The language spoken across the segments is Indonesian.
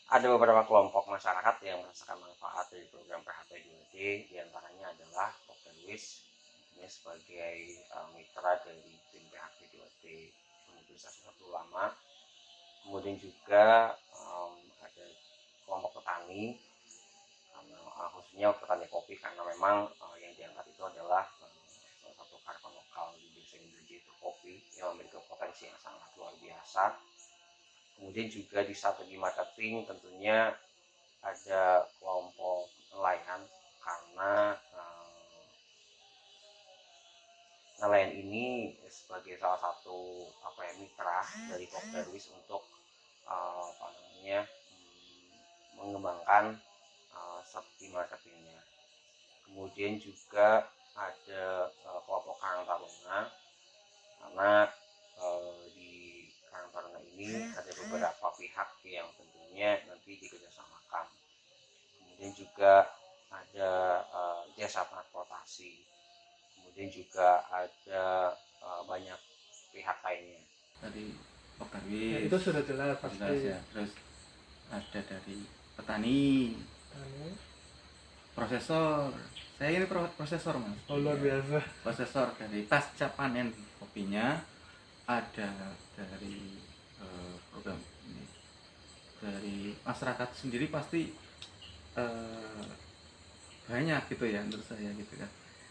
Ada beberapa kelompok masyarakat yang merasakan manfaat dari program PHP 2D, diantaranya adalah Pokderwis, ini sebagai mitra dari tim PHP 2D Universitas Nahdlatul Ulama. Kemudian juga ada kelompok petani, khususnya petani kopi, karena memang yang diangkat itu adalah salah satu karya lokal di desa Indrajaya itu kopi yang memiliki potensi yang sangat luar biasa. Kemudian juga di strategi marketing tentunya ada kelompok nelayan, karena nelayan ini sebagai salah satu mitra dari Pokderwis untuk mengembangkan strategi marketingnya. Kemudian juga ada kelompok Karang Taruna, karena di Karang Taruna ini ada beberapa pihak yang tentunya nanti dikerjasamakan. Kemudian juga ada jasa transportasi, kemudian juga ada banyak pihak lainnya. Dari Ya, Pokderwis itu sudah jelas pasti. jelas ya. Terus ada dari petani, prosesor. Saya ini prosesor mas. Oh, luar biasa. Prosesor dari pasca panen kopinya, ada dari program ini, dari masyarakat sendiri pasti banyak gitu ya menurut saya gitu kan.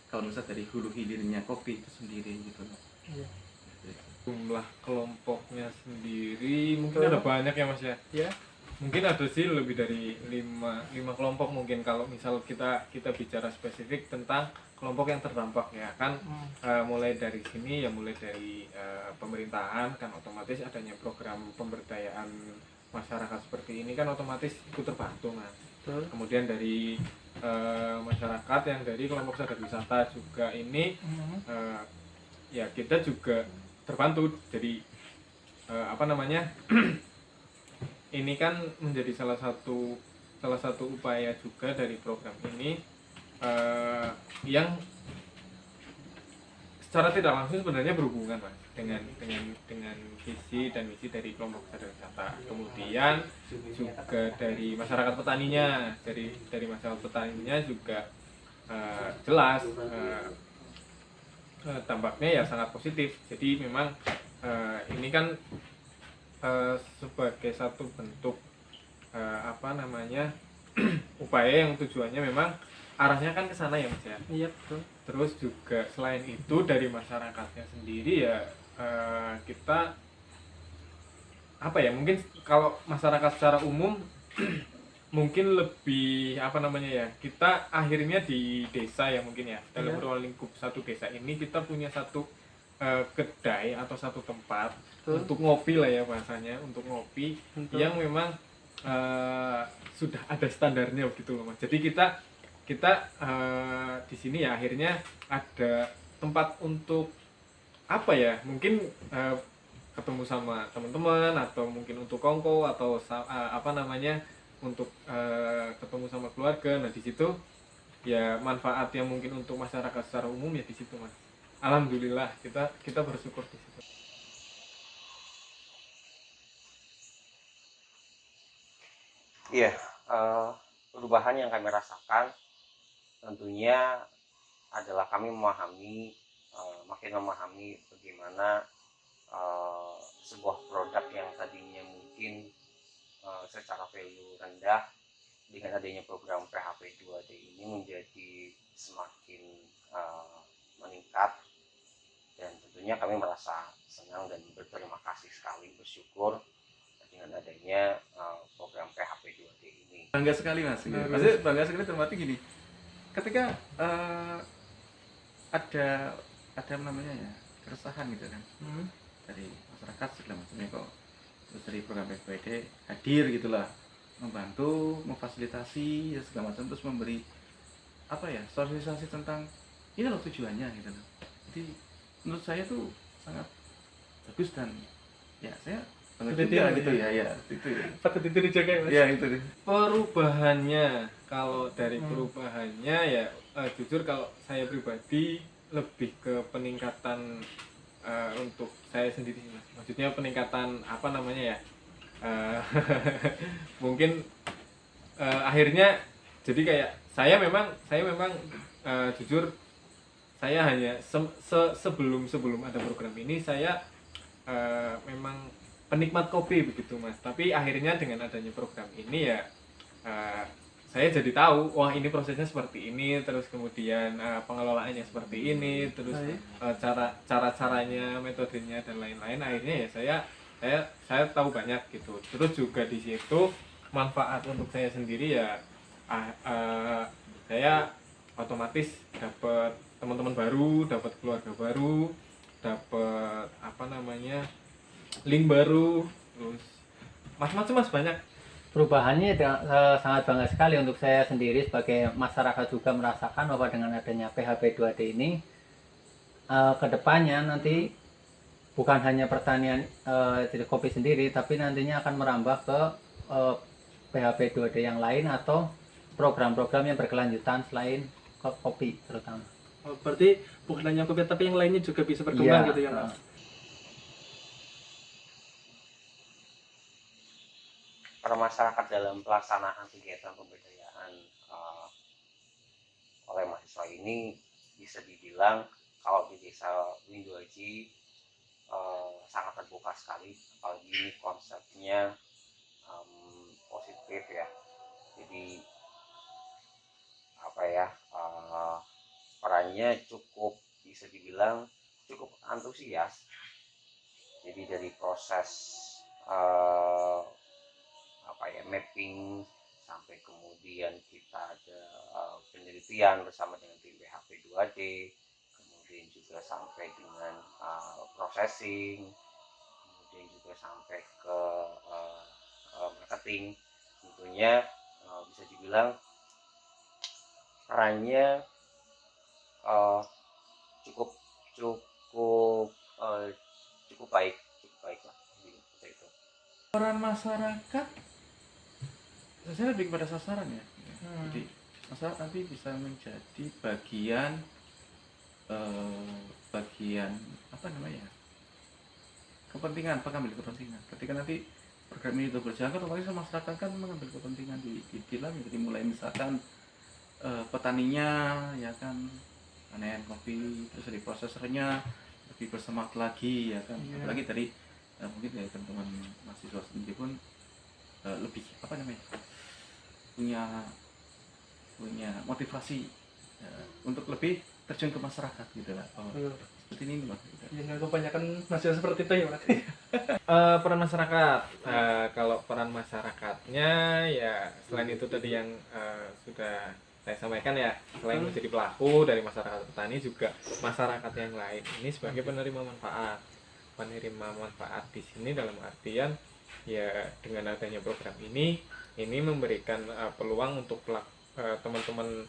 Kalau misalnya dari hulu hilirnya kopi itu sendiri gitu loh. Iya. Jumlah kelompoknya sendiri mungkin ada banyak ya mas ya. Ya. Mungkin ada sih lebih dari 5 kelompok mungkin, kalau misal kita bicara spesifik tentang kelompok yang terdampak ya kan. Mulai dari sini ya, mulai dari pemerintahan kan, otomatis adanya program pemberdayaan masyarakat seperti ini kan otomatis ikut terbantu mas. Betul. Kemudian dari masyarakat yang dari kelompok sadar wisata juga ini ya kita juga terbantu. Jadi ini kan menjadi salah satu upaya juga dari program ini yang secara tidak langsung sebenarnya berhubungan mas dengan visi dan misi dari kelompok sadar wisata. Kemudian juga dari masyarakat petaninya, dari masyarakat petaninya juga jelas tampaknya ya sangat positif. Jadi memang ini kan sebagai satu bentuk upaya yang tujuannya memang arahnya kan ke sana ya mas ya. Iya betul. Terus juga selain itu dari masyarakatnya sendiri ya kita mungkin kalau masyarakat secara umum mungkin lebih kita akhirnya di desa ya mungkin ya, dalam ruang lingkup satu desa ini kita punya satu kedai atau satu tempat untuk ngopi lah ya bahasanya, untuk ngopi. Betul. Yang memang sudah ada standarnya gitu loh mas. Jadi kita di sini ya akhirnya ada tempat untuk mungkin ketemu sama teman-teman, atau mungkin untuk kongko, atau untuk ketemu sama keluarga. Nah di situ ya manfaat yang mungkin untuk masyarakat secara umum ya di situ mas. Alhamdulillah kita bersyukur di situ. Iya, perubahan yang kami rasakan tentunya adalah kami makin memahami bagaimana sebuah produk yang tadinya mungkin secara value rendah, dengan adanya program PHP 2D ini menjadi semakin meningkat, dan tentunya kami merasa senang dan berterima kasih sekali, bersyukur dengan adanya program PHP 2D ini. Bangga sekali mas. Maksudnya bangga sekali termati gini, ketika ada keresahan gitu kan dari masyarakat segala macamnya, kok terus dari program PPD hadir gitulah, membantu, memfasilitasi ya segala macam, terus memberi sosialisasi tentang ini loh tujuannya gitu loh. Jadi menurut saya tuh sangat bagus, dan ya saya banget juga gitu ya itu ya. Patut itu dijaga ya mas. Ya itu deh. Perubahannya, kalau dari perubahannya ya jujur kalau saya pribadi lebih ke peningkatan untuk saya sendiri mas. Maksudnya peningkatan mungkin akhirnya jadi kayak saya memang jujur saya hanya sebelum ada program ini saya memang penikmat kopi begitu Mas, tapi akhirnya dengan adanya program ini ya saya jadi tahu wah ini prosesnya seperti ini, terus kemudian pengelolaannya seperti ini, terus caranya, metodenya dan lain-lain. Akhirnya ya saya tahu banyak gitu. Terus juga di situ manfaat untuk saya sendiri ya saya otomatis dapat teman-teman baru, dapat keluarga baru, dapat link baru, terus macam-macam Mas, banyak. Perubahannya sangat bangga sekali untuk saya sendiri sebagai masyarakat juga merasakan bahwa dengan adanya PHP 2D ini kedepannya nanti bukan hanya pertanian jadi kopi sendiri, tapi nantinya akan merambah ke PHP 2D yang lain atau program-program yang berkelanjutan selain kopi terutama. Oh, berarti bukan hanya kopi tapi yang lainnya juga bisa berkembang gitu ya Mas. Para masyarakat dalam pelaksanaan kegiatan pemberdayaan oleh mahasiswa ini bisa dibilang kalau di desa Windu-Aji sangat terbuka sekali, apalagi ini konsepnya positif ya. Jadi perannya cukup bisa dibilang cukup antusias. Jadi dari proses mapping sampai kemudian kita ada penelitian bersama dengan tim PHP 2D, kemudian juga sampai dengan processing, kemudian juga sampai ke marketing. Tentunya bisa dibilang perannya cukup baik lah seperti itu. Peran masyarakat saya lebih kepada sasaran ya. Jadi masyarakat nanti bisa menjadi bagian kepentingan, pengambil kepentingan. Ketika nanti program ini itu berjalan, otomatis masyarakat kan mengambil kepentingan di dalamnya. Jadi mulai misalkan petaninya ya kan panen kopi, terus dari prosesornya lebih bersemangat lagi ya kan. Apalagi dari mungkin dari teman-teman mahasiswa sendiri pun lebih punya motivasi untuk lebih terjun ke masyarakat gitu lah. Seperti ini Mas. Ya, kebanyakan mahasiswa seperti itu ya Mas. Peran masyarakat, kalau peran masyarakatnya ya selain itu tadi yang sudah saya sampaikan ya, selain menjadi pelaku dari masyarakat petani, juga masyarakat yang lain ini sebagai penerima manfaat di sini dalam artian ya dengan adanya program ini memberikan peluang untuk teman-teman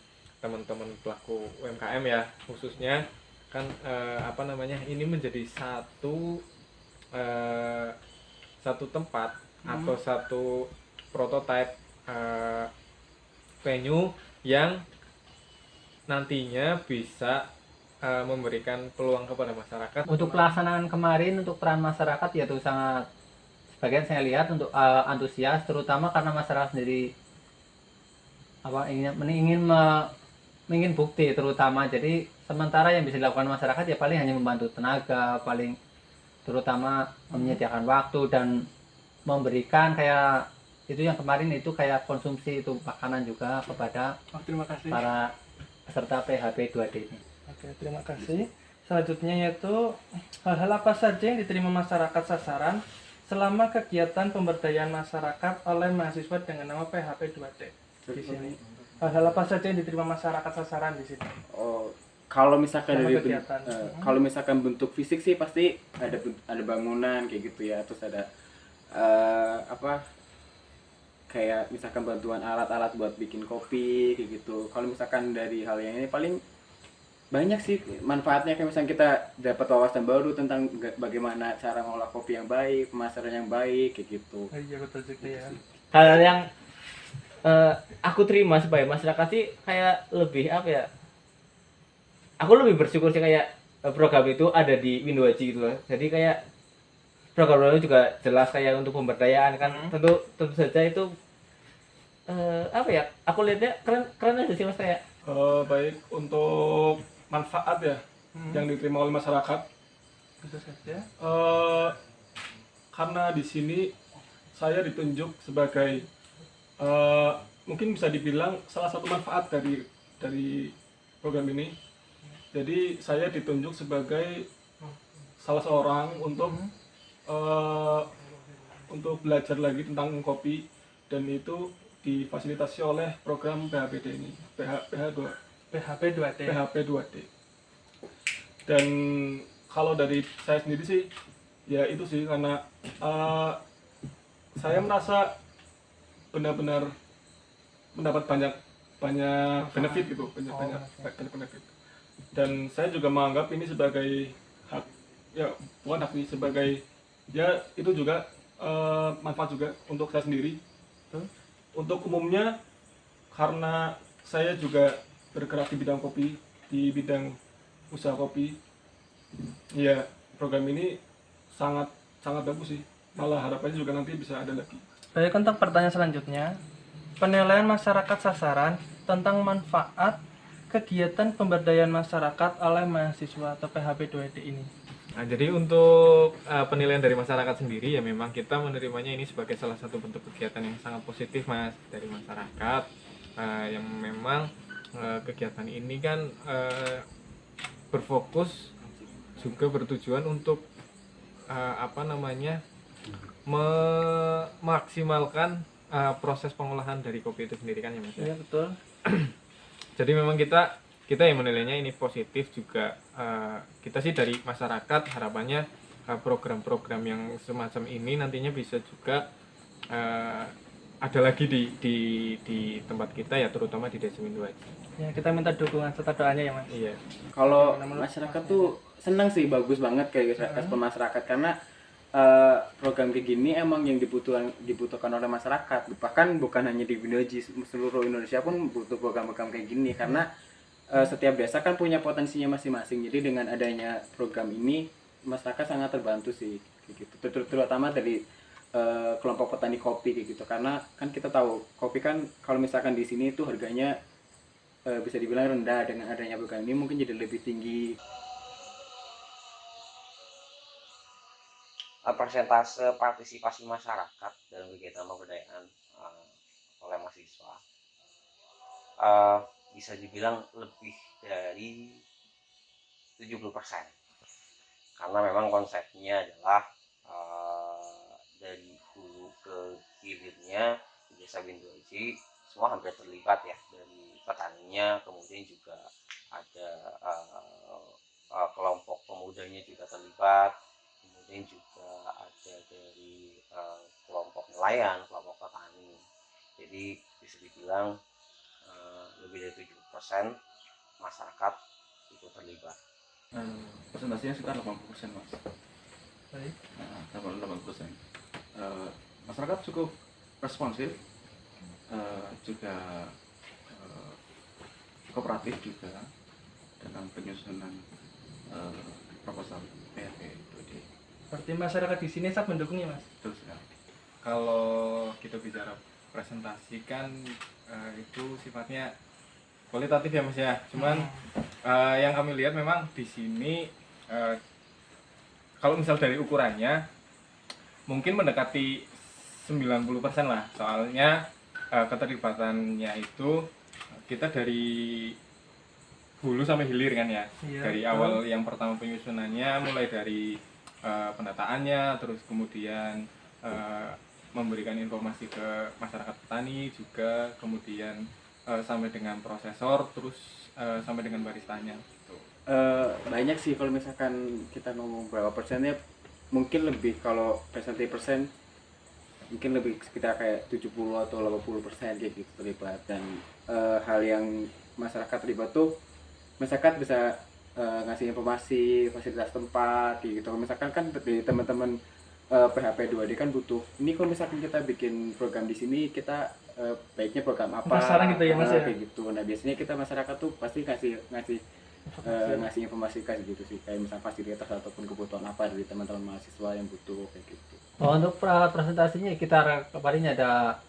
pelaku UMKM ya, khususnya kan ini menjadi satu tempat atau satu prototipe venue yang nantinya bisa memberikan peluang kepada masyarakat. Untuk pelaksanaan kemarin untuk peran masyarakat ya itu sangat sebagian saya lihat untuk antusias, terutama karena masyarakat sendiri ingin bukti terutama. Jadi sementara yang bisa dilakukan masyarakat ya paling hanya membantu tenaga, paling terutama menyediakan waktu dan memberikan kayak itu yang kemarin itu kayak konsumsi itu makanan juga kepada Terima kasih. para peserta PHP 2D ini. Oke, terima kasih. Selanjutnya yaitu hal-hal apa saja yang diterima masyarakat sasaran selama kegiatan pemberdayaan masyarakat oleh mahasiswa dengan nama PHP 2D di sini. Hal-hal apa saja yang diterima masyarakat sasaran di sini? Oh, kalau misalkan Selama dari kegiatan. kalau misalkan bentuk fisik sih pasti ada bangunan kayak gitu ya, terus ada kayak misalkan bantuan alat-alat buat bikin kopi kayak gitu. Kalau misalkan dari hal yang ini paling banyak sih manfaatnya, kayak misalnya kita dapat wawasan baru tentang bagaimana cara mengolah kopi yang baik, pemasaran yang baik kayak gitu. Oh, iya betul juga ya. Hal yang aku terima sebagai masyarakat sih kayak lebih aku lebih bersyukur sih kayak program itu ada di Windu-Aji gitu loh. Jadi kayak program juga jelas kayak untuk pemberdayaan kan. Tentu saja itu apa ya, aku lihatnya keren aja sih mas kayak. Baik untuk manfaat ya yang diterima oleh masyarakat. Tentu saja. Karena di sini saya ditunjuk sebagai mungkin bisa dibilang salah satu manfaat dari program ini. Jadi saya ditunjuk sebagai salah seorang untuk belajar lagi tentang kopi, dan itu difasilitasi oleh program PHPD ini, PHP 2D. PHP 2D. Dan kalau dari saya sendiri sih, ya itu sih, karena saya merasa benar-benar mendapat banyak benefit gitu, banyak benefit. Dan saya juga menganggap ini sebagai hak, ya bukan hak sih, sebagai ya itu juga manfaat juga untuk saya sendiri. Untuk umumnya, karena saya juga bergerak di bidang kopi, di bidang usaha kopi, ya program ini sangat bagus sih. Malah harapannya juga nanti bisa ada lagi. Baik, untuk pertanyaan selanjutnya, penilaian masyarakat sasaran tentang manfaat kegiatan pemberdayaan masyarakat oleh mahasiswa atau PHP 2D ini. Nah, jadi untuk penilaian dari masyarakat sendiri ya memang kita menerimanya ini sebagai salah satu bentuk kegiatan yang sangat positif mas dari masyarakat, yang memang kegiatan ini kan berfokus juga bertujuan untuk memaksimalkan proses pengolahan dari kopi itu sendiri kan ya mas ya. Iya betul. Jadi memang kita yang menilainya ini positif juga. Kita sih dari masyarakat harapannya program-program yang semacam ini nantinya bisa juga ada lagi di tempat kita ya, terutama di Desa Windu Aji. Ya, kita minta dukungan serta doanya ya mas. Iya. Kalau masyarakat tuh senang sih, bagus banget kayak respon masyarakat, karena program kayak gini emang yang dibutuhkan oleh masyarakat. Bahkan bukan hanya di Windoji, seluruh Indonesia pun butuh program-program kayak gini, karena setiap desa kan punya potensinya masing-masing. Jadi dengan adanya program ini masyarakat sangat terbantu sih kayak gitu. Terutama dari kelompok petani kopi kayak gitu, karena kan kita tahu kopi kan kalau misalkan di sini itu harganya bisa dibilang rendah. Dengan adanya program ini mungkin jadi lebih tinggi. Persentase partisipasi masyarakat dalam kegiatan pemberdayaan oleh mahasiswa bisa dibilang lebih dari 70%, karena memang konsepnya adalah dari hulu ke hilirnya di Desa Windu Aji semua hampir terlibat ya, dari petaninya, kemudian juga ada kelompok pemudanya juga terlibat, kemudian juga ada dari kelompok nelayan, kelompok petani. Jadi bisa dibilang lebih dari 70% masyarakat itu terlibat. Presentasinya sekitar 80% mas. Baik. 80%. Masyarakat cukup responsif, juga kooperatif juga dalam penyusunan proposal PHP 2D. Berarti masyarakat di sini sangat mendukung ya mas. Betul sekali. Kalau kita bicara presentasi kan itu sifatnya kualitatif ya mas ya. Cuman yang kami lihat memang di sini kalau misal dari ukurannya mungkin mendekati 90% lah. Soalnya keterlibatannya itu kita dari hulu sampai hilir kan ya. Iya, Dari betul. awal yang pertama penyusunannya mulai dari pendataannya, terus kemudian memberikan informasi ke masyarakat petani juga, kemudian sampai dengan prosesor, terus sampai dengan baristanya gitu. Banyak sih kalau misalkan kita ngomong berapa persennya, mungkin lebih, kalau persen mungkin lebih sekitar kayak 70 atau 80% kayak gitu terlibat. Dan hal yang masyarakat terlibat tuh, masyarakat bisa ngasih informasi, fasilitas tempat gitu. Kalau misalkan kan dari teman-teman PHP 2D kan butuh, ini kalau misalkan kita bikin program di sini, kita baiknya program apa, Penasaran gitu ya, Mas, ya? kayak gitu. Nah biasanya kita masyarakat tuh pasti ngasih ngasih informasi kayak gitu sih, kayak misalnya fasilitas ataupun kebutuhan apa dari teman-teman mahasiswa yang butuh kayak gitu. Untuk presentasinya kita kemarin ada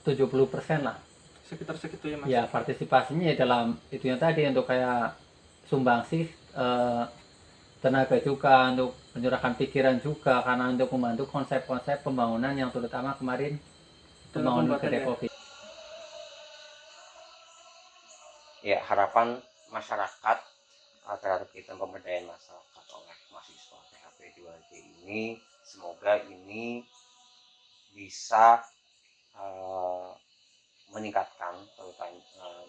70% lah. Sekitar segitu ya Mas. Ya, partisipasinya ya dalam itu yang tadi untuk kayak sumbangsih tenaga juga, untuk menyurahkan pikiran juga, karena untuk membantu konsep-konsep pembangunan yang terutama kemarin pembangunan kedai kopi. Ya, harapan masyarakat terhadap kegiatan pemberdayaan masyarakat oleh mahasiswa PHP 2D ini, semoga ini bisa meningkatkan, terutama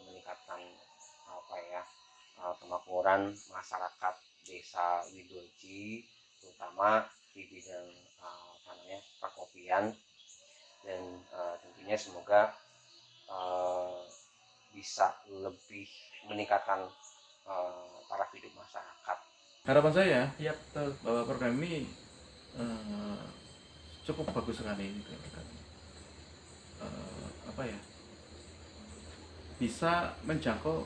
meningkatkan apa ya, kemakmuran masyarakat desa Widoji, terutama di bidang apa namanya, perkopian, dan tentunya semoga bisa lebih meningkatkan taraf hidup masyarakat. Harapan saya Iya betul. bahwa program ini cukup bagus sekali gitu. Apa ya, bisa menjangkau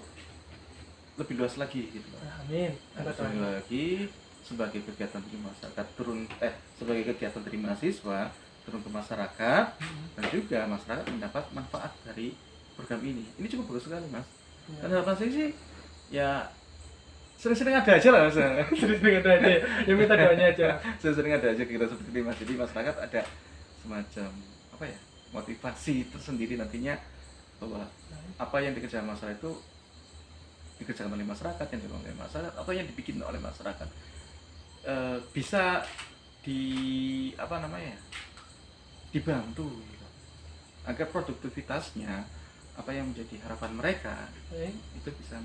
lebih luas lagi gitu. Amin. Sekali lagi sebagai kegiatan dari masyarakat sebagai kegiatan dari mahasiswa turun ke masyarakat, dan juga masyarakat mendapat manfaat dari program ini. Ini cukup bagus sekali Mas. Ya. Dan harapan saya sih ya sering-sering ada aja lah Mas. Sering ada aja. Ya minta doanya aja. Sering-sering ada aja kegiatan seperti ini Mas. Jadi masyarakat ada semacam apa ya, motivasi tersendiri nantinya bahwa apa yang dikerjakan masyarakat itu dikerjakan oleh masyarakat, yang dilakukan oleh masyarakat, apa yang dibikin oleh masyarakat bisa dibantu gitu, agar produktivitasnya apa yang menjadi harapan mereka itu bisa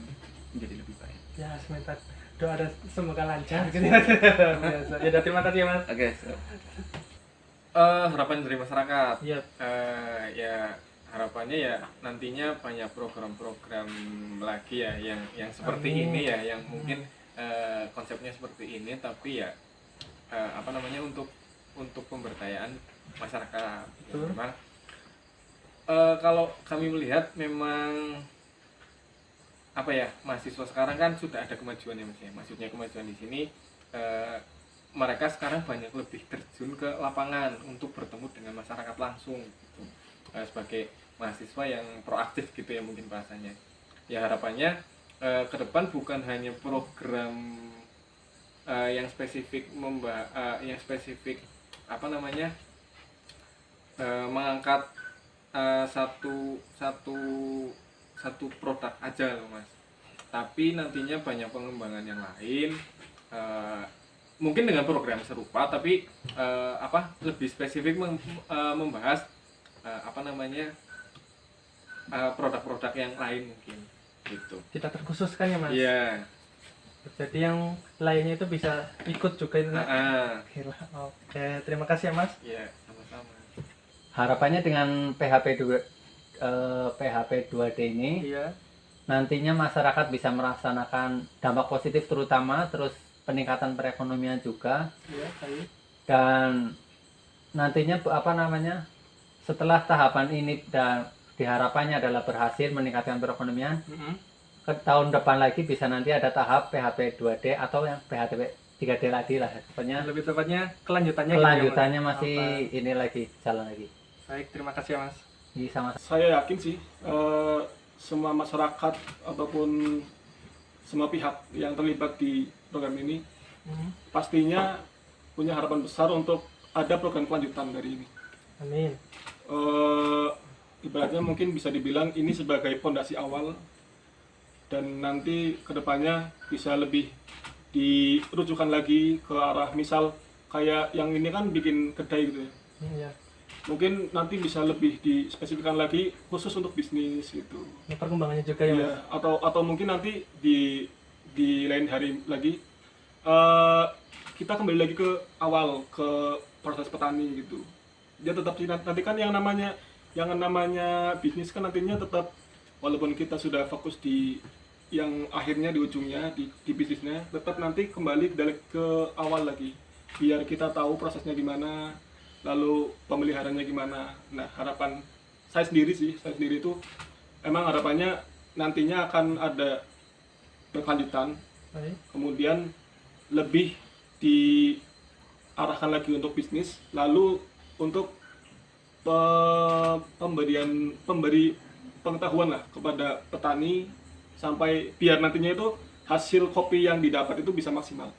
menjadi lebih baik. Ya, sebentar. Doa dan semoga lancar gitu. Biasa. Ya, terima kasih ya Mas. Oke. Harapan dari masyarakat. Iya. Ya harapannya ya nantinya banyak program-program lagi ya yang seperti Amin. ini ya, yang mungkin konsepnya seperti ini, tapi ya apa namanya, untuk pemberdayaan masyarakat. Betul. Memang kalau kami melihat memang apa ya, mahasiswa sekarang kan sudah ada kemajuan ya Mas ya. Maksudnya kemajuan di sini mereka sekarang banyak lebih terjun ke lapangan untuk bertemu dengan masyarakat langsung gitu. Sebagai mahasiswa yang proaktif gitu ya mungkin bahasanya. Ya harapannya ke depan bukan hanya program yang spesifik apa namanya, mengangkat satu produk aja loh Mas, tapi nantinya banyak pengembangan yang lain, mungkin dengan program serupa tapi lebih spesifik membahas apa namanya, produk-produk yang lain mungkin gitu. Tidak terkhususkan ya Mas. Iya. Jadi yang lainnya itu bisa ikut juga itu. Gila. Oke, terima kasih ya Mas. Iya, sama-sama. Harapannya dengan PHP 2D ini Iya. nantinya masyarakat bisa merasakan dampak positif, terutama terus peningkatan perekonomian juga, Iya, baik. dan nantinya setelah tahapan ini dan diharapannya adalah berhasil meningkatkan perekonomian, ke tahun depan lagi bisa nanti ada tahap PHP 2D atau yang PHP 3D lagi lah, pokoknya Lebih tepatnya kelanjutannya gitu ya, Mas? kelanjutannya masih ini lagi jalan lagi. Baik, terima kasih ya Mas. Ini sama Saya yakin sih semua masyarakat ataupun semua pihak yang terlibat di program ini pastinya punya harapan besar untuk ada program kelanjutan dari ini. Amin. Ibaratnya mungkin bisa dibilang ini sebagai fondasi awal, dan nanti kedepannya bisa lebih dirujukan lagi ke arah, misal kayak yang ini kan bikin kedai gitu ya, Iya. mungkin nanti bisa lebih dispesifikkan lagi khusus untuk bisnis gitu. Ini perkembangannya juga ya Mas. Iya, atau mungkin nanti di lain hari lagi kita kembali lagi ke awal, ke proses petani gitu. Dia tetap nanti kan yang namanya bisnis kan nantinya tetap, walaupun kita sudah fokus di yang akhirnya di ujungnya di bisnisnya, tetap nanti kembali ke awal lagi biar kita tahu prosesnya gimana, lalu pemeliharaannya gimana. Nah, harapan saya sendiri itu emang harapannya nantinya akan ada berkelanjutan, Baik. kemudian lebih diarahkan lagi untuk bisnis, lalu untuk pemberi pengetahuan lah kepada petani sampai biar nantinya itu hasil kopi yang didapat itu bisa maksimal.